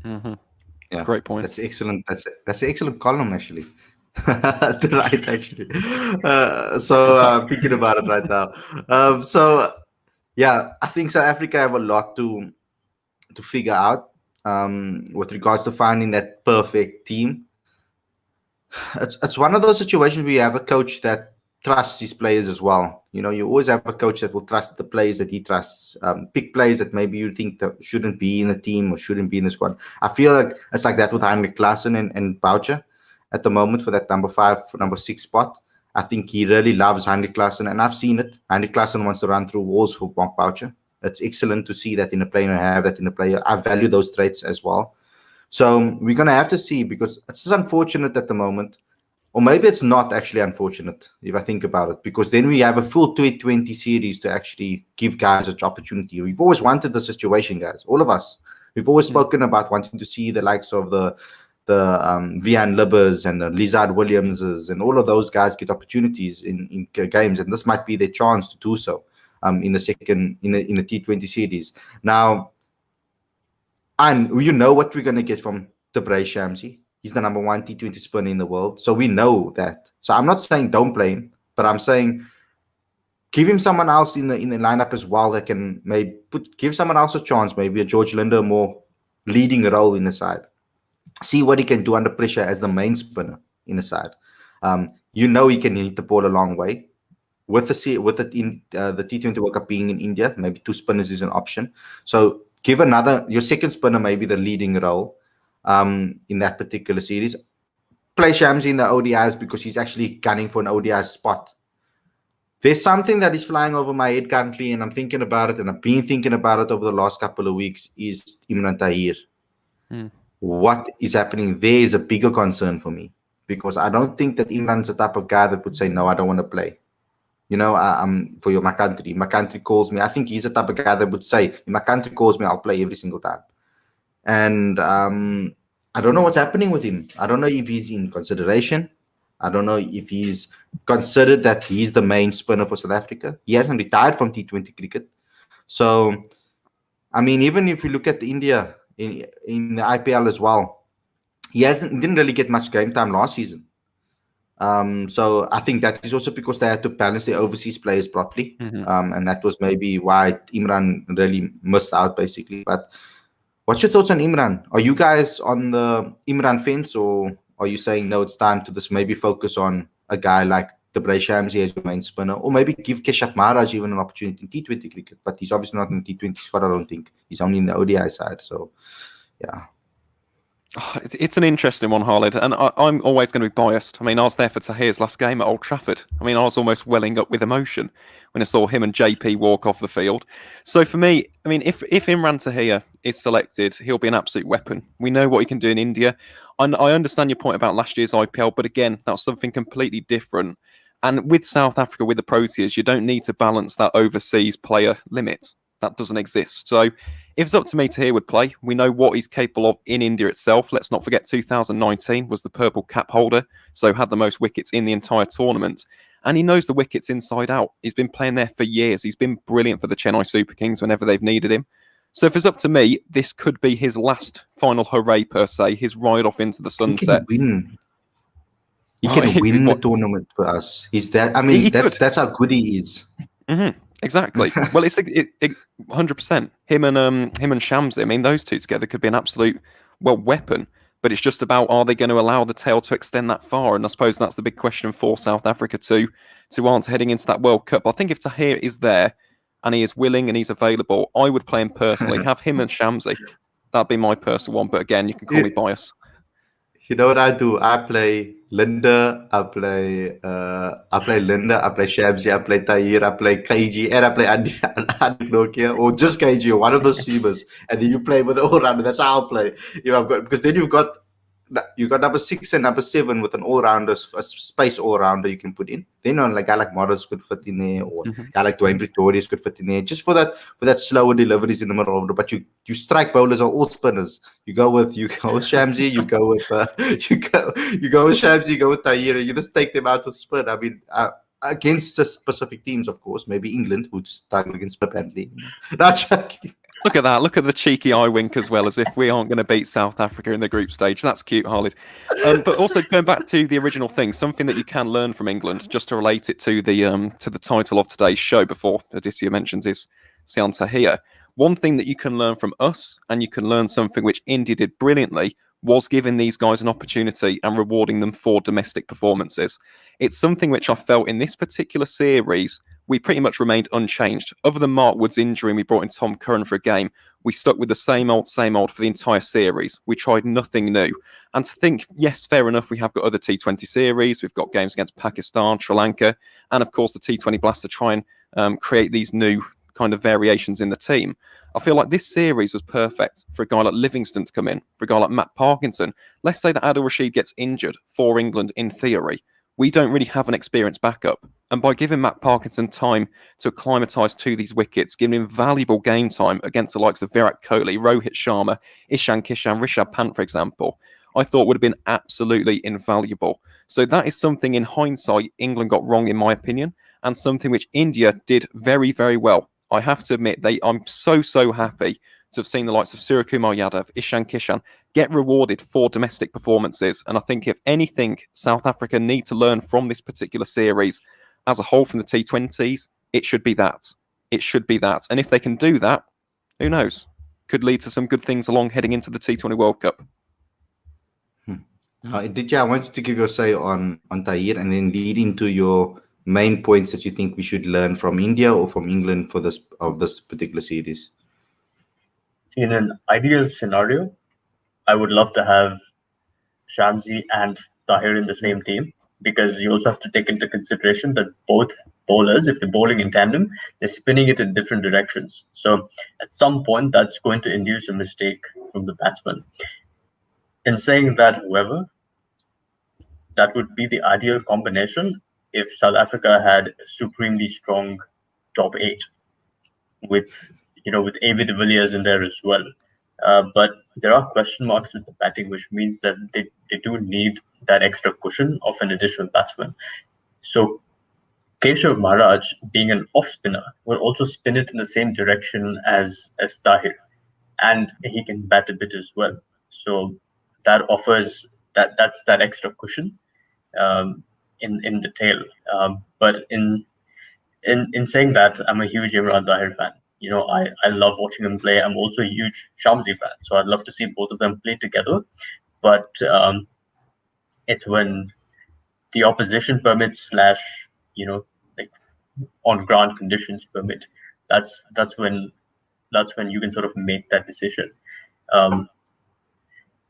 Yeah, great point. That's excellent. That's an excellent column actually. To write actually. So I'm thinking about it right now. So yeah, I think South Africa have a lot to figure out with regards to finding that perfect team. It's one of those situations where you have a coach that trusts his players as well. You always have a coach that will trust the players that he trusts. Pick players that maybe you think that shouldn't be in the team or shouldn't be in the squad. I feel like it's like that with Heinrich Klaassen and Boucher at the moment for that number 5, number 6 spot. I think he really loves Heinrich Klaassen, and I've seen it. Heinrich Klaassen wants to run through walls for Mark Boucher. It's excellent to see that in a player and have that in a player. I value those traits as well. So we're going to have to see, because it's just unfortunate at the moment. Or maybe it's not actually unfortunate if I think about it, because then we have a full T20 series to actually give guys an opportunity. We've always wanted the situation, guys, all of us. We've always spoken about wanting to see the likes of the Vian Libbers and the Lizard Williamses and all of those guys get opportunities in games, and this might be their chance to do so in the T20 series. Now, and what we're going to get from Tabrei Shamsi. He's the number 1 T20 spinner in the world. So we know that. So I'm not saying don't play him, but I'm saying give him someone else in the lineup as well that can maybe give someone else a chance, maybe a George Linder more leading role in the side. See what he can do under pressure as the main spinner in the side. He can hit the ball a long way. With the T20 World Cup being in India, maybe 2 spinners is an option. So give your second spinner maybe the leading role in that particular series. Play Shamsi in the ODIs because he's actually gunning for an ODI spot. There's something that is flying over my head currently, and I'm thinking about it, and I've been thinking about it over the last couple of weeks, is Imran Tahir. What is happening there is a bigger concern for me, because I don't think that Imran's the type of guy that would say, no, I don't want to play. For my country. My country calls me. I think he's the type of guy that would say, if my country calls me, I'll play every single time. And I don't know what's happening with him. I don't know if he's in consideration. I don't know if he's considered that he's the main spinner for South Africa. He hasn't retired from T20 cricket. So, I mean, even if we look at India in the IPL as well, he didn't really get much game time last season. So I think that is also because they had to balance their overseas players properly. And that was maybe why Imran really missed out, basically. But what's your thoughts on Imran? Are you guys on the Imran fence, or are you saying, no, it's time to just maybe focus on a guy like to play Shamsi as your main spinner, or maybe give Keshav Maharaj even an opportunity in T20 cricket. But he's obviously not in the T20 squad, I don't think. He's only in the ODI side. So, yeah. It's an interesting one, Khalid, and I'm always going to be biased. I mean, I was there for Tahir's last game at Old Trafford. I mean, I was almost welling up with emotion when I saw him and JP walk off the field. So for me, I mean, if Imran Tahir is selected, he'll be an absolute weapon. We know what he can do in India. And I understand your point about last year's IPL, but again, that's something completely different. And with South Africa, with the Proteas, you don't need to balance that overseas player limit. That doesn't exist. So if it's up to me, Tahir would play. We know what he's capable of in India itself. Let's not forget 2019 was the purple cap holder, so had the most wickets in the entire tournament. And he knows the wickets inside out. He's been playing there for years. He's been brilliant for the Chennai Super Kings whenever they've needed him. So if it's up to me, this could be his last final hooray, per se, his ride off into the sunset. He can win. He can win the tournament for us. He's that. I mean, that's how good he is. Mm-hmm. Exactly. Well, it's 100%. Him and Shamsi. I mean, those two together could be an absolute weapon. But it's just about, are they going to allow the tail to extend that far? And I suppose that's the big question for South Africa to answer heading into that World Cup. I think if Tahir is there and he is willing and he's available, I would play him personally. Have him and Shamsi. That'd be my personal one. But again, you can call me biased. You know what I do? I play Linda, I play Linda, I play Shamsi, I play Tahir, I play KG, and I play Andy Nokia, or just KG, or one of those seamers, and then you play with the all-rounder. That's how I'll play. Because then you've got number 6 and number 7 with an all-rounder, a space all-rounder you can put in. Then a guy like Morris could fit in there, or a guy like Dwayne Pretorius could fit in there, just for that slower deliveries in the middle order. But you strike bowlers are all spinners. You go with Shamsi, you go with Shamsi, you go with Tahir, you just take them out with spin. I mean, against specific teams, of course, maybe England, who'd struggle against spin apparently. Not joking. Look at that. Look at the cheeky eye wink as well, as if we aren't going to beat South Africa in the group stage. That's cute, Khalid. But also going back to the original thing, something that you can learn from England, just to relate it to the title of today's show before Aditya mentions is Sian Tahir. One thing that you can learn from us, and you can learn something which India did brilliantly, was giving these guys an opportunity and rewarding them for domestic performances. It's something which I felt in this particular series, we pretty much remained unchanged. Other than Mark Wood's injury and we brought in Tom Curran for a game, we stuck with the same old for the entire series. We tried nothing new. And to think, yes, fair enough, we have got other T20 series. We've got games against Pakistan, Sri Lanka, and of course the T20 Blast to try and create these new kind of variations in the team. I feel like this series was perfect for a guy like Livingston to come in, for a guy like Matt Parkinson. Let's say that Adil Rashid gets injured for England in theory. We don't really have an experienced backup. And by giving Matt Parkinson time to acclimatise to these wickets, giving him valuable game time against the likes of Virat Kohli, Rohit Sharma, Ishan Kishan, Rishabh Pant, for example, I thought would have been absolutely invaluable. So that is something in hindsight England got wrong, in my opinion, and something which India did very, very well. I have to admit, I'm so happy to have seen the likes of Suryakumar Yadav, Ishan Kishan get rewarded for domestic performances. And I think if anything, South Africa need to learn from this particular series as a whole from the T20s, it should be that. It should be that. And if they can do that, who knows? Could lead to some good things along heading into the T20 World Cup. Aditya, I want you to give your say on Tahir and then lead into your main points that you think we should learn from India or from England for this particular series. See, in an ideal scenario, I would love to have Shamsi and Tahir in the same team, because you also have to take into consideration that both bowlers, if they're bowling in tandem, they're spinning it in different directions. So at some point, that's going to induce a mistake from the batsman. In saying that, however, that would be the ideal combination if South Africa had a supremely strong top 8 with A.B. de Villiers in there as well. But there are question marks with the batting, which means that they do need that extra cushion of an additional batsman. So Keshav Maharaj, being an off spinner, will also spin it in the same direction as Tahir, and he can bat a bit as well. So that offers that's that extra cushion in the tail. But in saying that, I'm a huge Imran Tahir fan. I love watching them play. I'm also a huge Shamsi fan, so I'd love to see both of them play together. But it's when the opposition permit slash, like on ground conditions permit. That's when you can sort of make that decision. Um,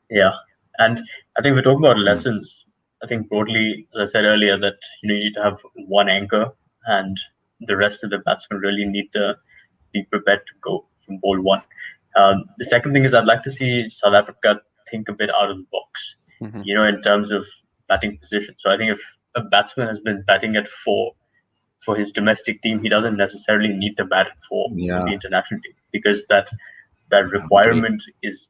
yeah, and I think we're talking about lessons. I think broadly, as I said earlier, that you need to have one anchor, and the rest of the batsmen really need to be prepared to go from ball one. The second thing is I'd like to see South Africa think a bit out of the box, in terms of batting position. So I think if a batsman has been batting at 4 for his domestic team, he doesn't necessarily need to bat at 4 for the international team, because that requirement is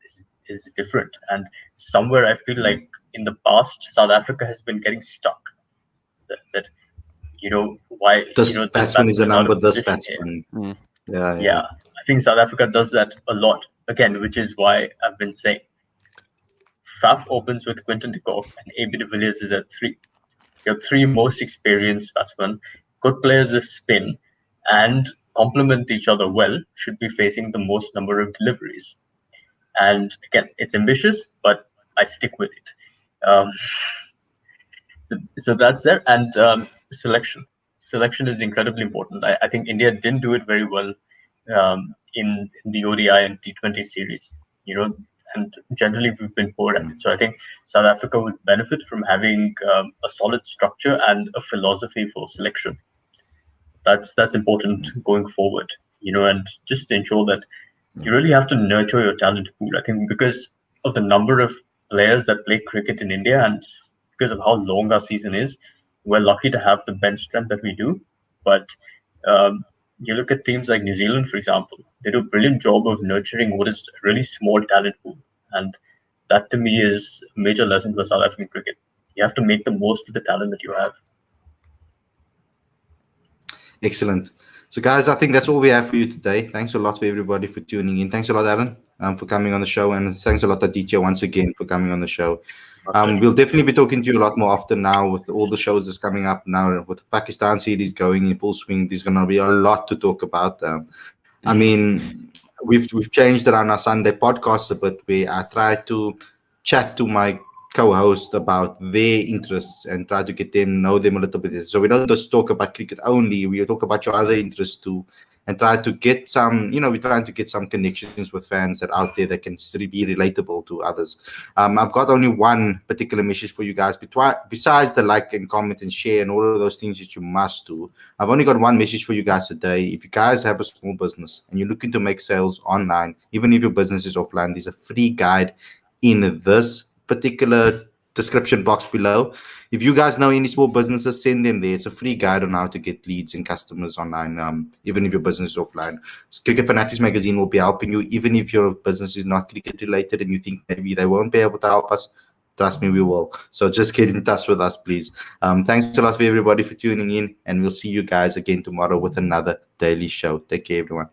different. And somewhere I feel like in the past South Africa has been getting stuck. That why This batsman is a out number. of This position batsman. here. Yeah. I think South Africa does that a lot again, which is why I've been saying Faf opens with Quinton de Kock and AB de Villiers is at 3. Your 3 most experienced batsmen, good players of spin, and complement each other well, should be facing the most number of deliveries. And again, it's ambitious, but I stick with it. So that's there. And selection. Selection is incredibly important. I think India didn't do it very well in the ODI and T20 series, and generally we've been poor at it. So I think South Africa would benefit from having a solid structure and a philosophy for selection. That's important going forward, and just to ensure that you really have to nurture your talent pool. I think because of the number of players that play cricket in India and because of how long our season is, we're lucky to have the bench strength that we do. But you look at teams like New Zealand, for example, they do a brilliant job of nurturing what is a really small talent pool. And that to me is a major lesson for South African cricket. You have to make the most of the talent that you have. Excellent. So, guys, I think that's all we have for you today. Thanks a lot for everybody for tuning in. Thanks a lot, Alan, for coming on the show. And thanks a lot, Aditya, once again, for coming on the show. We'll definitely be talking to you a lot more often now with all the shows that's coming up now. With the Pakistan series going in full swing, there's going to be a lot to talk about. I mean, we've changed around our Sunday podcast a bit, where I try to chat to my co-host about their interests and try to get them, know them a little bit. So we don't just talk about cricket only, we talk about your other interests too, and try to get some, we're trying to get some connections with fans that are out there that can still be relatable to others. I've got only one particular message for you guys, besides the like and comment and share and all of those things that you must do. I've only got one message for you guys today. If you guys have a small business and you're looking to make sales online, even if your business is offline, there's a free guide in this particular description box below. If you guys know any small businesses, send them there. It's a free guide on how to get leads and customers online, even if your business is offline. Cricket Fanatics Magazine will be helping you, even if your business is not cricket related and you think maybe they won't be able to help us. Trust me, we will. So just get in touch with us, please. Thanks a lot for everybody for tuning in, and we'll see you guys again tomorrow with another daily show. Take care, everyone.